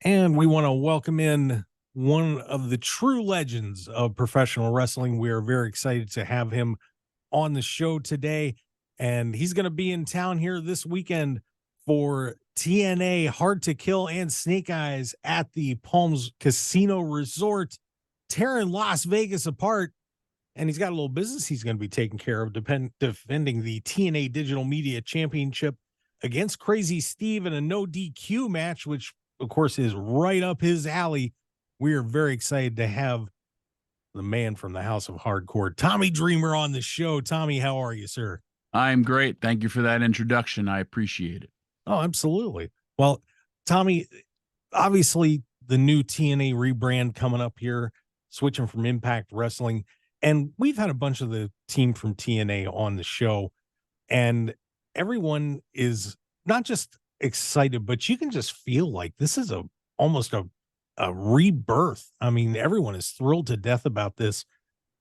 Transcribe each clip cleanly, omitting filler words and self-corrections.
And we want to welcome in one of the true legends of professional wrestling. We are very excited to have him on the show today. And he's going to be in town here this weekend for TNA Hard to Kill and Snake Eyes at the Palms Casino Resort, tearing Las Vegas apart. And he's got a little business he's going to be taking care of, defending the TNA Digital Media Championship against Crazy Steve in a no DQ match, which of course is right up his alley. We are very excited to have the man from the House of Hardcore, Tommy Dreamer, on the show. Tommy, how are you, sir? I'm great. Thank you for that introduction. I appreciate it. Oh, absolutely. Well, Tommy, obviously the new TNA rebrand coming up here, switching from Impact Wrestling. And we've had a bunch of the team from TNA on the show, and everyone is not just excited, but you can just feel like this is almost a rebirth. I mean, everyone is thrilled to death about this.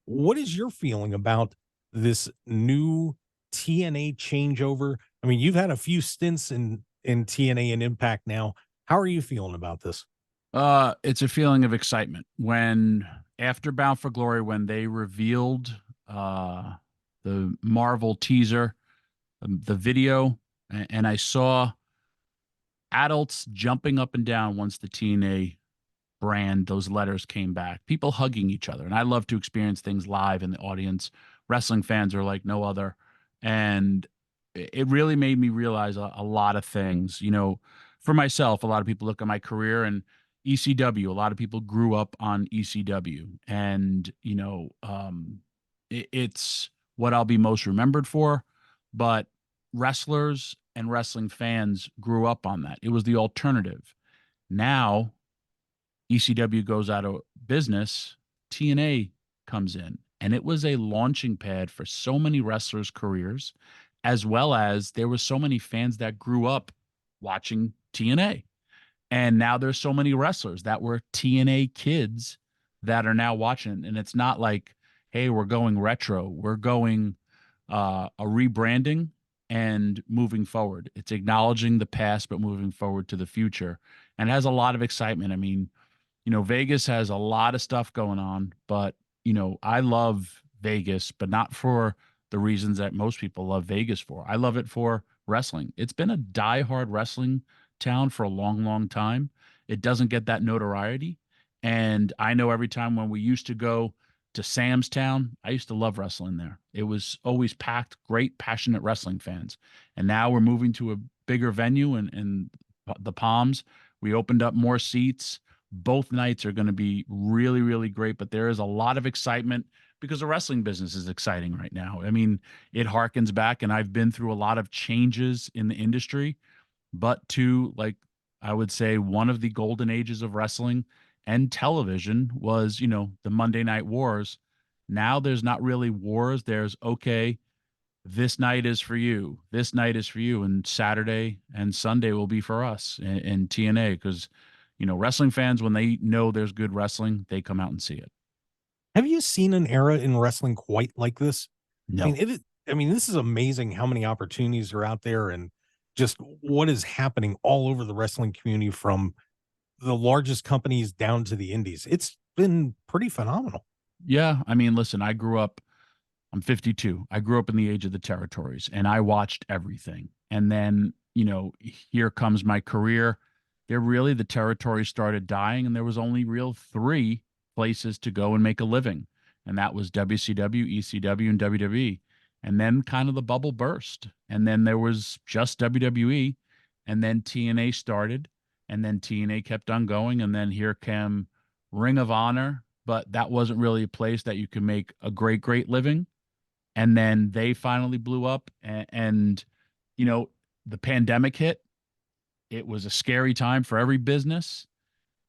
What is your feeling about this new TNA changeover? I mean, you've had a few stints in TNA and Impact now. How are you feeling about this? It's a feeling of excitement when after Bound for Glory, when they revealed the Marvel teaser, the video, and I saw adults jumping up and down once the TNA brand, those letters came back, people hugging each other. And I love to experience things live in the audience. Wrestling fans are like no other. And it really made me realize a lot of things. For myself, a lot of people look at my career and ECW, a lot of people grew up on ECW. And, it's what I'll be most remembered for. But wrestlers and wrestling fans grew up on that. It was the alternative. Now, ECW goes out of business, TNA comes in. And it was a launching pad for so many wrestlers' careers, as well as there were so many fans that grew up watching TNA. And now there's so many wrestlers that were TNA kids that are now watching. And it's not like, hey, we're going retro. We're going a rebranding and moving forward. It's acknowledging the past, but moving forward to the future. And it has a lot of excitement. I mean, Vegas has a lot of stuff going on, but, I love Vegas, but not for the reasons that most people love Vegas for. I love it for wrestling. It's been a diehard wrestling town for a long, long time. It doesn't get that notoriety. And I know every time when we used to go to Sam's Town, I used to love wrestling there. It was always packed, great, passionate wrestling fans. And now we're moving to a bigger venue in the Palms. We opened up more seats. Both nights are going to be really, really great, but there is a lot of excitement because the wrestling business is exciting right now. I mean, it harkens back, and I've been through a lot of changes in the industry, but to, like, I would say one of the golden ages of wrestling and television was, the Monday Night Wars. Now there's not really wars. There's, okay, this night is for you. This night is for you. And Saturday and Sunday will be for us in TNA because, wrestling fans, when they know there's good wrestling, they come out and see it. Have you seen an era in wrestling quite like this? I mean, No. this is amazing how many opportunities are out there and just what is happening all over the wrestling community, from the largest companies down to the indies. It's been pretty phenomenal. Yeah. I mean, listen, I'm 52. I grew up in the age of the territories and I watched everything. And then, here comes my career. The territory started dying, and there was only real three places to go and make a living. And that was WCW, ECW, and WWE. And then kind of the bubble burst. And then there was just WWE. And then TNA started. And then TNA kept on going. And then here came Ring of Honor. But that wasn't really a place that you could make a great, great living. And then they finally blew up, and the pandemic hit. It was a scary time for every business.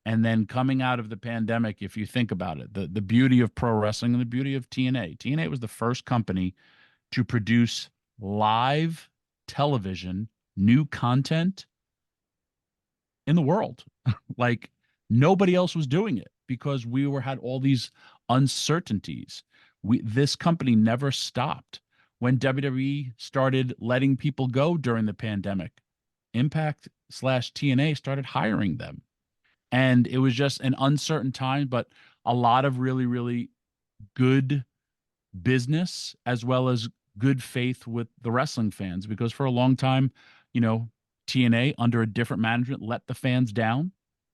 And then coming out of the pandemic, if you think about it, the beauty of pro wrestling and the beauty of TNA was the first company to produce live television, new content in the world. Like, nobody else was doing it because had all these uncertainties. This company never stopped. When WWE started letting people go during the pandemic, Impact/TNA started hiring them. And it was just an uncertain time, but a lot of really, really good business as well as good faith with the wrestling fans, because for a long time, you know, TNA under a different management let the fans down,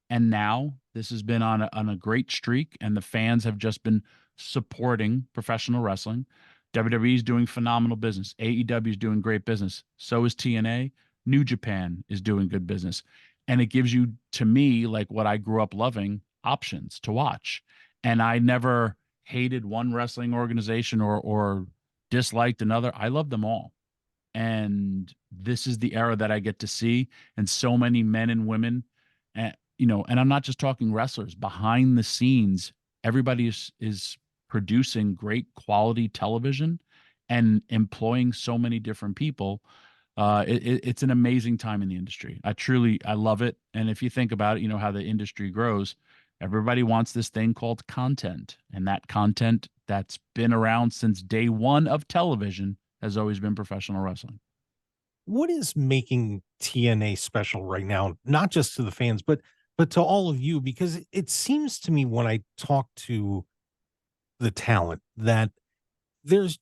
and now this has been on a great streak, and the fans have just been supporting professional wrestling. WWE is doing phenomenal business. AEW is doing great business. So is TNA. New Japan is doing good business. And it gives you, to me, like what I grew up loving, options to watch. And I never hated one wrestling organization or disliked another. I love them all. And this is the era that I get to see, and so many men and women, and and I'm not just talking wrestlers, behind the scenes, everybody is producing great quality television and employing so many different people. It's an amazing time in the industry. I love it. And if you think about it, you know how the industry grows. Everybody wants this thing called content, and that content that's been around since day one of television has always been professional wrestling. What is making TNA special right now, not just to the fans, but to all of you? Because it seems to me when I talk to the talent that there's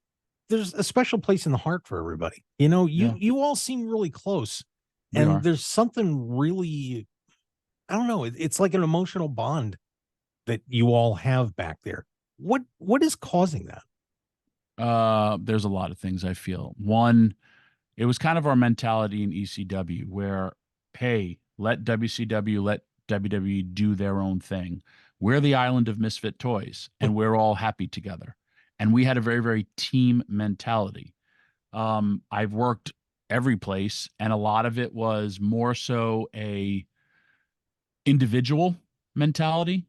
there's a special place in the heart for everybody. You know, Yeah, you all seem really close, we and are. there's something really, I don't know, it's like an emotional bond that you all have back there. What is causing that? There's a lot of things I feel. One, it was kind of our mentality in ECW where, hey, let WCW, let WWE do their own thing. We're the island of misfit toys, and we're all happy together. And we had a very, very team mentality. I've worked every place, and a lot of it was more so a individual mentality,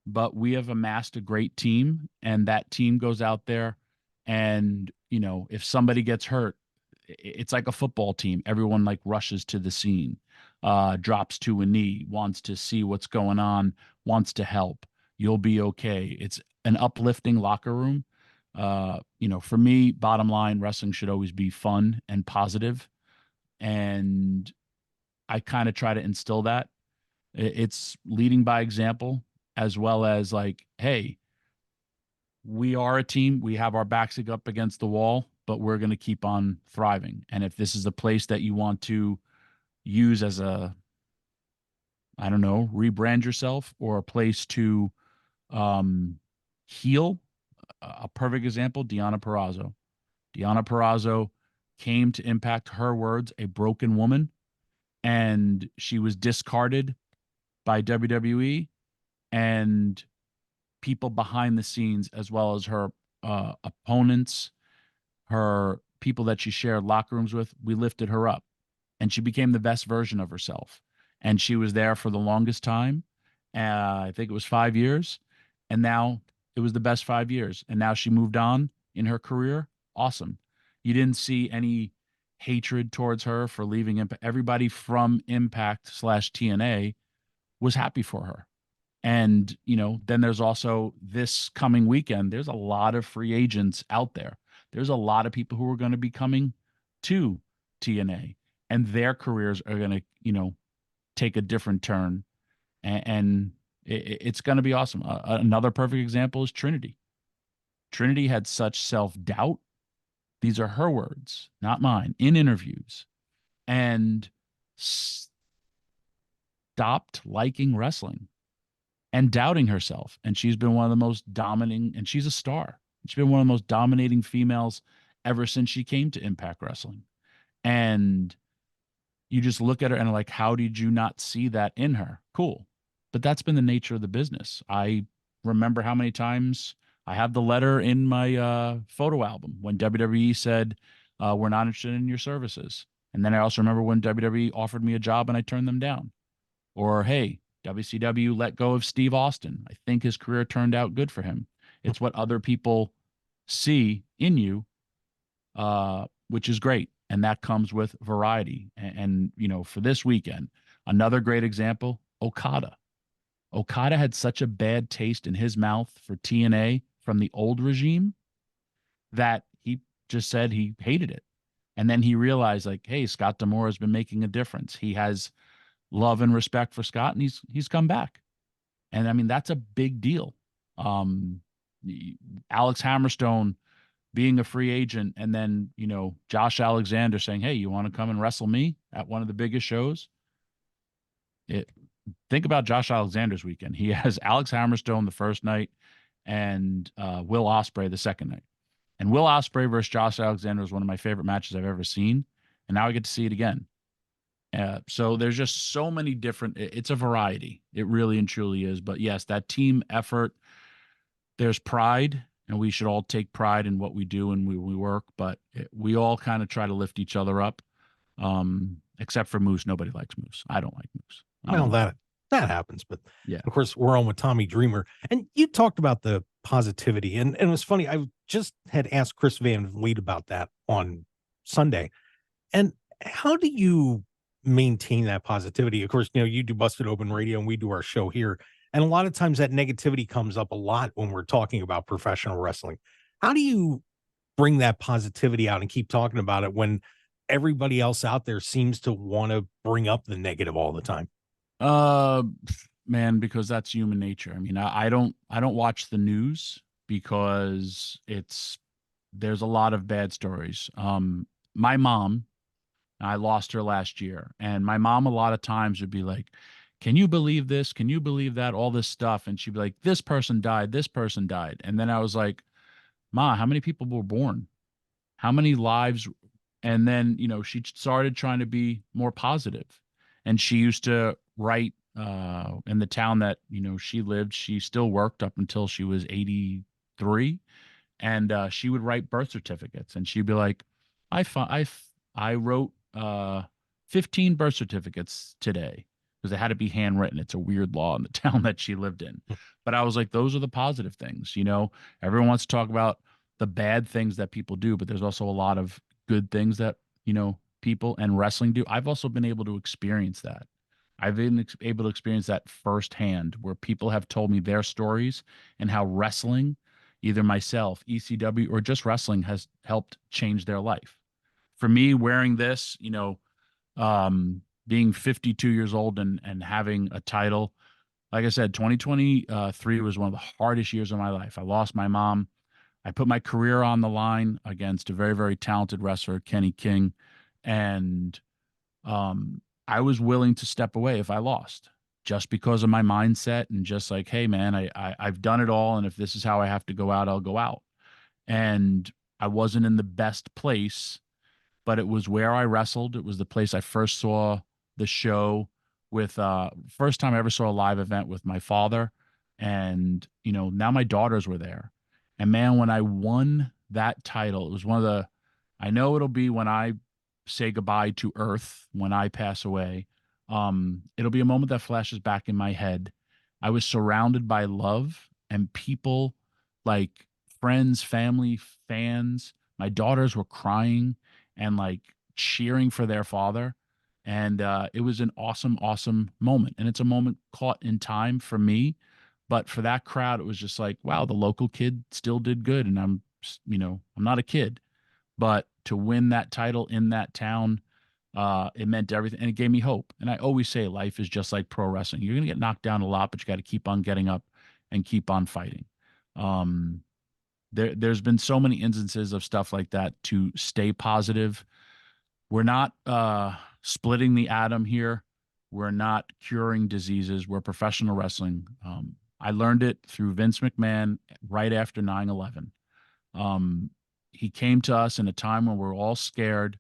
but we have amassed a great team, and that team goes out there, and if somebody gets hurt, it's like a football team. Everyone like rushes to the scene, drops to a knee, wants to see what's going on, wants to help. You'll be okay. It's an uplifting locker room. For me, bottom line, wrestling should always be fun and positive, and I kind of try to instill that. It's leading by example, as well as like, hey, we are a team. We have our backs up against the wall, but we're going to keep on thriving. And if this is a place that you want to use as a, I don't know, rebrand yourself, or a place to um, heal, a perfect example, Deonna Purrazzo. Deonna Purrazzo came to Impact, her words, a broken woman, and she was discarded by WWE. And people behind the scenes, as well as her opponents, her people that she shared locker rooms with, we lifted her up, and she became the best version of herself. And she was there for the longest time. I think it was 5 years, and now it was the best 5 years. And now she moved on in her career. Awesome. You didn't see any hatred towards her for leaving Impact. Everybody from Impact slash TNA was happy for her. And, then there's also this coming weekend, there's a lot of free agents out there. There's a lot of people who are going to be coming to TNA, and their careers are going to, take a different turn. And it's going to be awesome. Another perfect example is Trinity. Trinity had such self doubt. These are her words, not mine, in interviews, and stopped liking wrestling and doubting herself. And she's been one of the most dominating, and she's a star. She's been one of the most dominating females ever since she came to Impact Wrestling. And you just look at her and like, how did you not see that in her? Cool. But that's been the nature of the business. I remember how many times I have the letter in my photo album when WWE said, we're not interested in your services. And then I also remember when WWE offered me a job and I turned them down. Or, hey, WCW let go of Steve Austin. I think his career turned out good for him. It's what other people see in you, which is great. And that comes with variety. And for this weekend, another great example, Okada. Okada had such a bad taste in his mouth for TNA from the old regime that he just said he hated it. And then he realized, like, hey, Scott D'Amore has been making a difference. He has love and respect for Scott, and he's come back. And I mean, that's a big deal. Um, Alex Hammerstone being a free agent, and then, Josh Alexander saying, "Hey, you want to come and wrestle me at one of the biggest shows?" It, think about Josh Alexander's weekend. He has Alex Hammerstone the first night and Will Ospreay the second night. And Will Ospreay versus Josh Alexander is one of my favorite matches I've ever seen. And now I get to see it again. So there's just so many different, it's a variety. It really and truly is. But yes, that team effort, there's pride, and we should all take pride in what we do and we work. But we all kind of try to lift each other up. Except for Moose. Nobody likes Moose. I don't like Moose. I Well, don't know. that happens, but Yeah. of course we're on with Tommy Dreamer, and you talked about the positivity, and it was funny. I just had asked Chris Van Vliet about that on Sunday, and how do you maintain that positivity? Of course, you do Busted Open Radio, and we do our show here, and a lot of times that negativity comes up a lot when we're talking about professional wrestling. How do you bring that positivity out and keep talking about it when everybody else out there seems to want to bring up the negative all the time? Uh, Man, because that's human nature. I mean, I don't watch the news because there's a lot of bad stories. My mom, I lost her last year, and my mom a lot of times would be like, "Can you believe this? Can you believe that? All this stuff." And she'd be like, "This person died, this person died." And then I was like, "Ma, how many people were born? How many lives?" And then, she started trying to be more positive. And she used to write in the town that, she lived. She still worked up until she was 83. And she would write birth certificates. And she'd be like, I wrote 15 birth certificates today because they had to be handwritten. It's a weird law in the town that she lived in. But I was like, those are the positive things. Everyone wants to talk about the bad things that people do, but there's also a lot of good things that, people and wrestling do. I've also been able to experience that. I've been able to experience that firsthand where people have told me their stories and how wrestling, either myself, ECW, or just wrestling, has helped change their life. For me, wearing this, being 52 years old and having a title, like I said, 2023 was one of the hardest years of my life. I lost my mom. I put my career on the line against a very, very talented wrestler, Kenny King, and I was willing to step away if I lost, just because of my mindset and just like, hey, man, I've done it all, and if this is how I have to go out, I'll go out. And I wasn't in the best place, but it was where I wrestled. It was the place I first saw the show with first time I ever saw a live event with my father. And, now my daughters were there. And man, when I won that title, it was one of the, I know it'll be when I say goodbye to Earth, when I pass away. It'll be a moment that flashes back in my head. I was surrounded by love and people, like friends, family, fans. My daughters were crying and like cheering for their father. And it was an awesome, awesome moment. And it's a moment caught in time for me. But for that crowd, it was just like, wow, the local kid still did good. And I'm not a kid, but to win that title in that town, it meant everything. And it gave me hope. And I always say life is just like pro wrestling. You're going to get knocked down a lot, but you got to keep on getting up and keep on fighting. Um, there's been so many instances of stuff like that to stay positive. We're not splitting the atom here. We're not curing diseases. We're professional wrestling. I learned it through Vince McMahon right after 9/11. Um, he came to us in a time when we're all scared,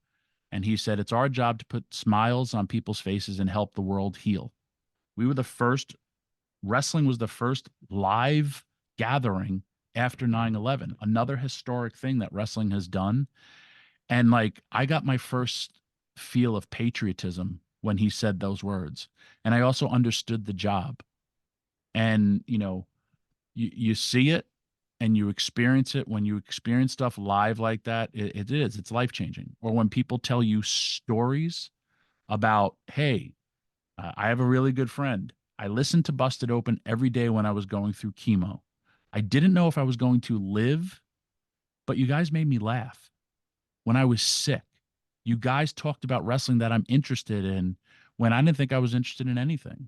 and he said, it's our job to put smiles on people's faces and help the world heal. We were the first, wrestling was the first live gathering after 9/11, another historic thing that wrestling has done. And like, I got my first feel of patriotism when he said those words. And I also understood the job. And, you see it and you experience it. When you experience stuff live like that, it's life changing. Or when people tell you stories about, hey, I have a really good friend. I listened to Busted Open every day when I was going through chemo. I didn't know if I was going to live, but you guys made me laugh when I was sick. You guys talked about wrestling that I'm interested in when I didn't think I was interested in anything.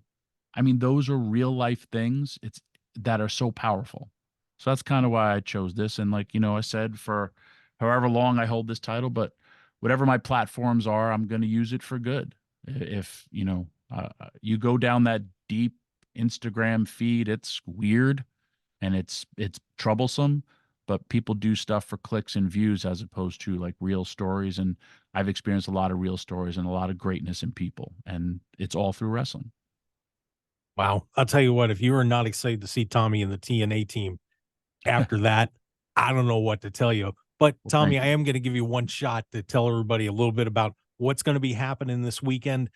I mean, those are real life things. It's that are so powerful. So that's kind of why I chose this. And like, I said for however long I hold this title, but whatever my platforms are, I'm going to use it for good. If, you go down that deep Instagram feed, it's weird and it's troublesome, but people do stuff for clicks and views as opposed to like real stories. And I've experienced a lot of real stories and a lot of greatness in people, and it's all through wrestling. Wow. I'll tell you what, if you are not excited to see Tommy and the TNA team after that, I don't know what to tell you. But Well, Tommy, thank I you. am going to give you one shot to tell everybody a little bit about what's going to be happening this weekend.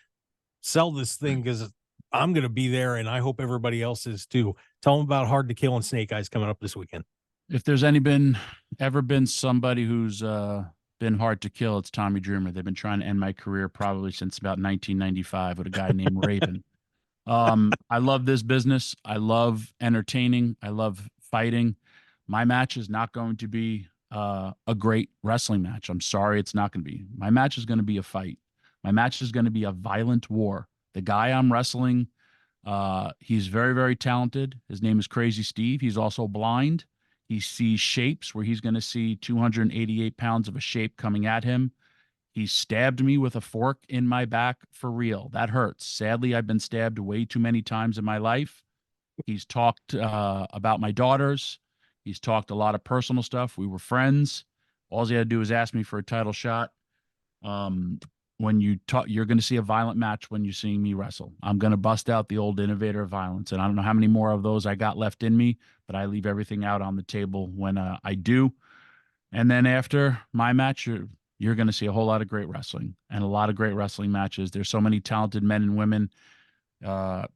Sell this thing because I'm going to be there, and I hope everybody else is too. Tell them about Hard to Kill and Snake Eyes coming up this weekend. If there's ever been somebody who's been hard to kill, it's Tommy Dreamer. They've been trying to end my career probably since about 1995 with a guy named Raven. I love this business. I love entertaining. I love fighting. My match is not going to be a great wrestling match. I'm sorry, it's not going to be. My match is going to be a fight. My match is going to be a violent war. The guy I'm wrestling, he's very, very talented. His name is Crazy Steve. He's also blind. He sees shapes where he's going to see 288 pounds of a shape coming at him. He stabbed me with a fork in my back for real. That hurts. Sadly, I've been stabbed way too many times in my life. He's talked about my daughters. He's talked a lot of personal stuff. We were friends. All he had to do was ask me for a title shot. Um, when you talk, you're going to see a violent match when you see me wrestle. I'm going to bust out the old innovator of violence, and I don't know how many more of those I got left in me, but I leave everything out on the table when I do. And then after my match, you're going to see a whole lot of great wrestling and a lot of great wrestling matches. There's so many talented men and women. Uh,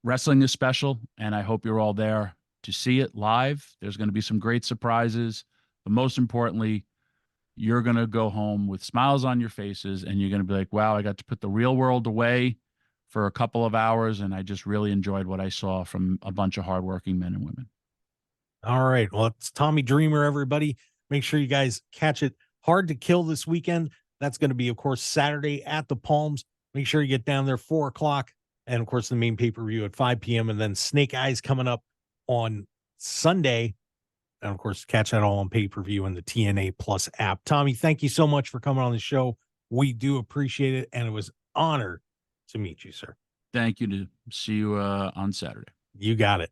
Wrestling is special, and I hope you're all there to see it live. There's going to be some great surprises, but most importantly, you're going to go home with smiles on your faces, and you're going to be like, wow, I got to put the real world away for a couple of hours, and I just really enjoyed what I saw from a bunch of hardworking men and women. All right. Well, it's Tommy Dreamer, everybody. Make sure you guys catch it. Hard to Kill this weekend. That's going to be, of course, Saturday at the Palms. Make sure you get down there 4 o'clock. And of course, the main pay-per-view at 5 p.m. And then Snake Eyes coming up on Sunday. And of course, catch that all on pay-per-view in the TNA Plus app. Tommy, thank you so much for coming on the show. We do appreciate it. And it was an honor to meet you, sir. Thank you. To see you on Saturday. You got it.